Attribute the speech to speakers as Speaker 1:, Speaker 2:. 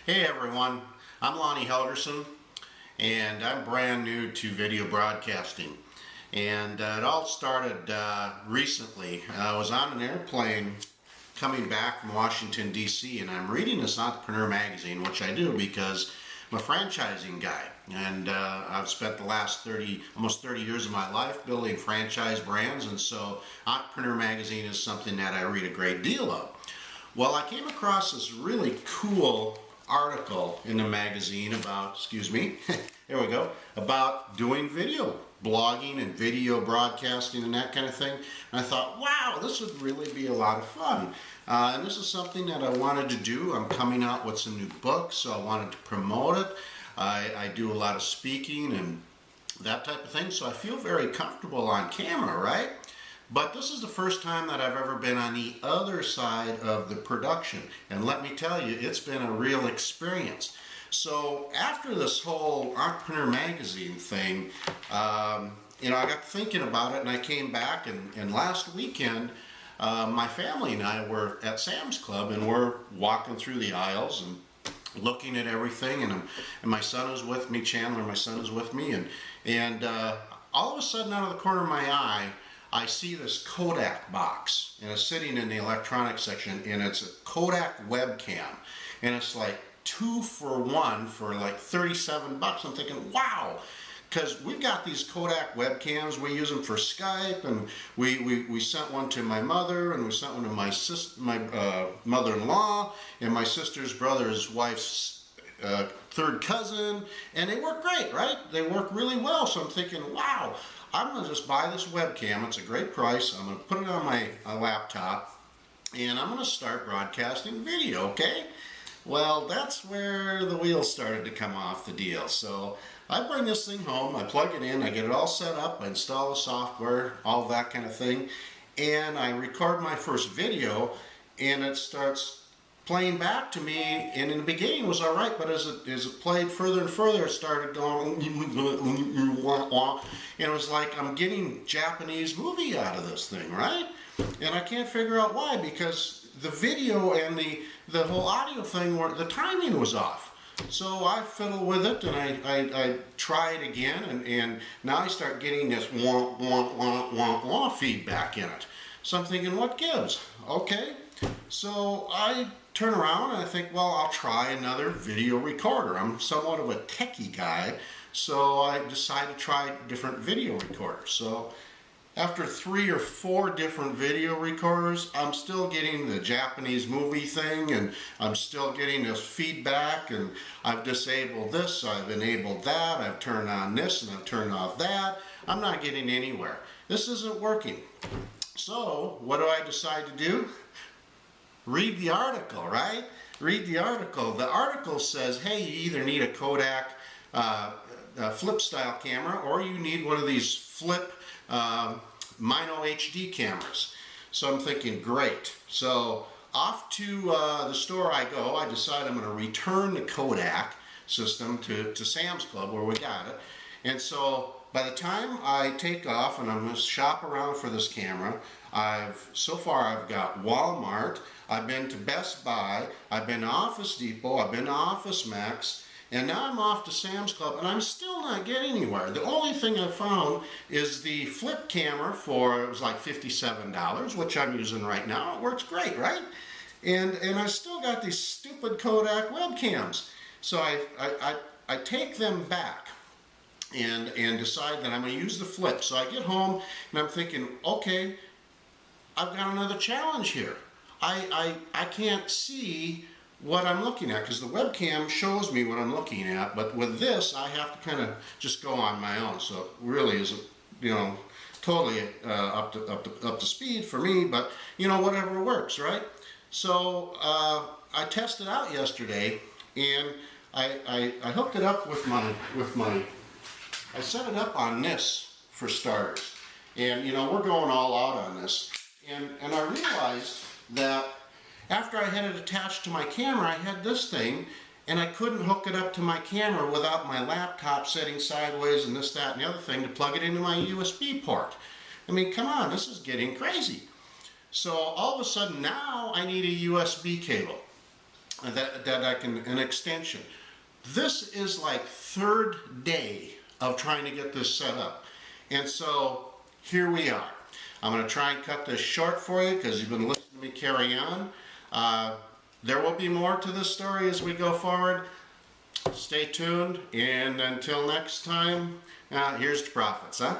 Speaker 1: Hey everyone, I'm Lonnie Helgerson and I'm brand new to video broadcasting, and it all started recently. I was on an airplane coming back from Washington DC, and I'm reading this Entrepreneur magazine, which I do because I'm a franchising guy, and I've spent the last almost 30 years of my life building franchise brands, and so Entrepreneur magazine is something that I read a great deal of. Well, I came across this really cool article in the magazine about, there we go, about doing video blogging and video broadcasting and that kind of thing. And I thought, wow, this would really be a lot of fun. And this is something that I wanted to do. I'm coming out with some new books, so I wanted to promote it. I do a lot of speaking and that type of thing, so I feel very comfortable on camera, right? But this is the first time that I've ever been on the other side of the production. And let me tell you, it's been a real experience. So after this whole Entrepreneur magazine thing, I got thinking about it, and I came back, and last weekend, my family and I were at Sam's Club, and we're walking through the aisles and looking at everything, and my son is with me, Chandler, my son is with me, and all of a sudden, out of the corner of my eye, I see this Kodak box, and it's sitting in the electronics section, and it's a Kodak webcam, and it's like 2 for 1 for like 37 bucks. I'm thinking, wow, because we've got these Kodak webcams. We use them for Skype, and we sent one to my mother, and we sent one to my mother-in-law, and my sister's brother's wife's third cousin, and they work great, right? They work really well. So I'm thinking, wow, I'm going to just buy this webcam. It's a great price. I'm going to put it on my laptop, and I'm going to start broadcasting video, okay? Well, that's where the wheels started to come off the deal. So I bring this thing home, I plug it in, I get it all set up, I install the software, all that kind of thing, and I record my first video, and it starts playing back to me, and in the beginning it was all right, but as it played further and further, it started going, and it was like I'm getting Japanese movie out of this thing, right? And I can't figure out why, because the video and the whole audio thing, the timing was off. So I fiddle with it, and I try it again, and now I start getting this wah, wah, wah, wah, wah feedback in it. So I'm thinking, what gives? Okay, so I turn around and I think, well, I'll try another video recorder. I'm somewhat of a techie guy, so I decided to try different video recorders. So after 3 or 4 different video recorders, I'm still getting the Japanese movie thing, and I'm still getting this feedback, and I've disabled this, I've enabled that, I've turned on this, and I've turned off that. I'm not getting anywhere. This isn't working. So what do I decide to do? Read the article, right? Read the article. The article says, hey, you either need a Kodak flip style camera, or you need one of these flip Mino HD cameras. So I'm thinking, great. So off to the store I go. I decide I'm going to return the Kodak system to Sam's Club, where we got it. And so by the time I take off and I'm going to shop around for this camera, so far I've got Walmart, I've been to Best Buy, I've been to Office Depot, I've been to Office Max, and now I'm off to Sam's Club, and I'm still not getting anywhere. The only thing I found is the flip camera it was like $57, which I'm using right now. It works great, right? And I still got these stupid Kodak webcams. So I take them back and decide that I'm going to use the flip. So I get home, and I'm thinking, okay, I've got another challenge here. I can't see what I'm looking at, because the webcam shows me what I'm looking at, but with this I have to kind of just go on my own. So it really isn't, totally up to speed for me, but whatever works, right? So I tested out yesterday, and I hooked it up with my I set it up on this for starters, and we're going all out on this, and I realized that after I had it attached to my camera, I had this thing, and I couldn't hook it up to my camera without my laptop sitting sideways and this, that, and the other thing to plug it into my USB port. I mean, come on, this is getting crazy. So all of a sudden now I need a USB cable. that I can, an extension. This is like third day of trying to get this set up. And so here we are. I'm going to try and cut this short for you because you've been listening to me carry on. There will be more to this story as we go forward. Stay tuned, and until next time, here's to profits, huh?